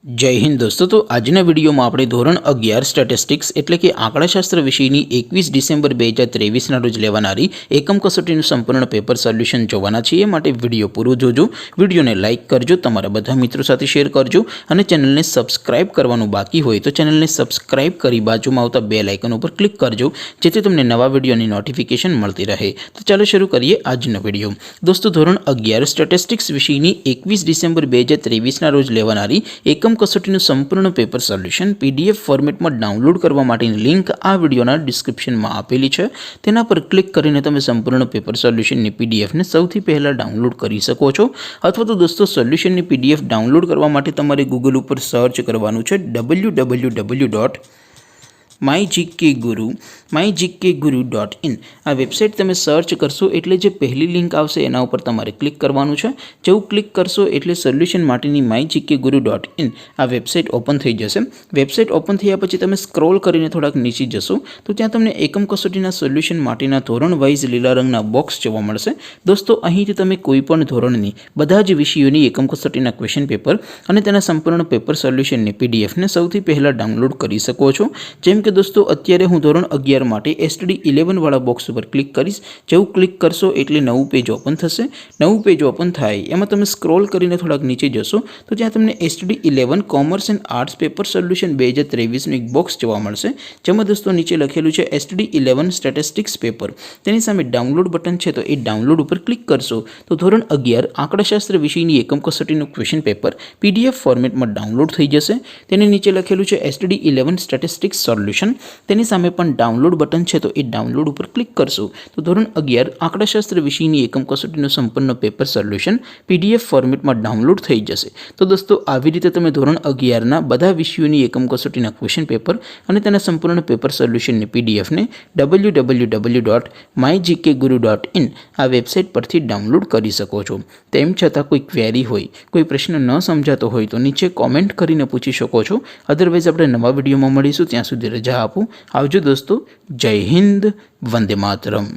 जय हिंद दोस्तों। तो आजना वीडियो में આપણે ધોરણ 11 સ્ટેટિસ્ટિક્સ એટલે કે આંકડાશાસ્ત્ર વિષયની 21 ડિસેમ્બર 2023 ના રોજ લેવાનારી એકમ કસોટીનું સંપૂર્ણ પેપર સોલ્યુશન જોવાના છીએ। માટે વિડિયો પૂરો જોજો, વિડિયોને લાઇક કરજો, તમારા બધા મિત્રો સાથે શેર કરજો અને ચેનલને સબસ્ક્રાઇબ કરવાનું બાકી હોય તો ચેનલને સબસ્ક્રાઇબ કરી બાજુમાં આવતા બેલ આઇકન ઉપર ક્લિક કરજો જેથી તમને નવા વિડિયોની નોટિફિકેશન મળતી રહે। તો ચાલો શરૂ કરીએ આજનો વિડિયો। દોસ્તો ધોરણ 11 સ્ટેટિસ્ટિક્સ વિષયની 21 ડિસેમ્બર 2023 ના રોજ લેવાનારી એકમ कसोटीનું સંપૂર્ણ પેપર સોલ્યુશન પીડીએફ ફોર્મેટમાં ડાઉનલોડ કરવા માટેની લિંક આ વિડિયોના ડિસ્ક્રિપ્શનમાં આપેલી છે। તેના પર ક્લિક કરીને તમે સંપૂર્ણ પેપર સોલ્યુશનની પીડીએફને સૌથી પહેલા ડાઉનલોડ કરી શકો છો। અથવા તો દોસ્તો સોલ્યુશનની પીડીએફ ડાઉનલોડ કરવા માટે તમારે ગૂગલ ઉપર સર્ચ કરવાનું છે www.mygkguru.in। આ વેબસાઇટ તમે સર્ચ કરશો એટલે જે પહેલી લિંક આવશે એના ઉપર તમારે ક્લિક કરવાનું છે। જેવું ક્લિક કરશો એટલે સોલ્યુશન માટેની mygkguru.in આ વેબસાઇટ ઓપન થઈ જશે। વેબસાઇટ ઓપન થયા પછી તમે સ્ક્રોલ કરીને થોડાક નીચે જશો તો ત્યાં તમને એકમ કસોટીના સોલ્યુશન માટેના ધોરણ વાઇઝ લીલા રંગના બોક્સ જોવા મળશે। દોસ્તો અહીંથી તમે કોઈપણ ધોરણની બધા જ વિષયોની એકમ કસોટીના ક્વેશ્ચન પેપર અને તેના સંપૂર્ણ પેપર સોલ્યુશનની પીડીએફને સૌથી પહેલા ડાઉનલોડ કરી શકો છો। જેમ કે દોસ્તો અત્યારે હું ધોરણ 11 માટે STD 11 વાળા બોક્સ ઉપર ક્લિક કરીશ। જેવું ક્લિક કરશો એટલે નવું પેજ ઓપન થશે। નવું પેજ ઓપન થાય એમાં તમે સ્ક્રોલ કરીને થોડાક નીચે જશો તો ત્યાં તમને STD 11 commerce and arts paper solution 2023નું એક બોક્સ જોવા મળશે। જેમાં દોસ્તો નીચે લખેલું છે STD 11 સ્ટેટિસ્ટિક્સ પેપર। તેની સામે ડાઉનલોડ બટન છે તો એ ડાઉનલોડ ઉપર ક્લિક કરશો તો ધોરણ 11 આંકડાશાસ્ત્ર વિષયની એકમ કસોટીનું ક્વેશ્ચન પેપર PDF ફોર્મેટમાં ડાઉનલોડ થઈ જશે। તેની નીચે લખેલું છે STD 11 સ્ટેટિસ્ટિક્સ સોલ્યુશન। તેની સામે પણ ડાઉનલોડ બટન છે તો એ ડાઉનલોડ ઉપર ક્લિક કરશો તો ધોરણ 11 આંકડાશાસ્ત્ર વિષયની એકમ કસોટીનું સંપૂર્ણ પેપર સોલ્યુશન PDF ફોર્મેટમાં ડાઉનલોડ થઈ જશે। તો દોસ્તો આવી રીતે તમે ધોરણ 11ના બધા વિષયોની એકમ કસોટીના ક્વેશ્ચન પેપર અને તેના સંપૂર્ણ પેપર સોલ્યુશનની પીડીએફને www.mygkguru.in આ વેબસાઇટ પરથી ડાઉનલોડ કરી શકો છો। તેમ છતાં કોઈ ક્વેરી હોય, કોઈ પ્રશ્ન ન સમજાતો હોય તો નીચે કોમેન્ટ કરીને પૂછી શકો છો। અધરવાઇઝ આપણે નવા વિડીયોમાં મળીશું, ત્યાં સુધી રજા આપો। આવજો દોસ્તો, જય હિન્દ, વંદે માતરમ।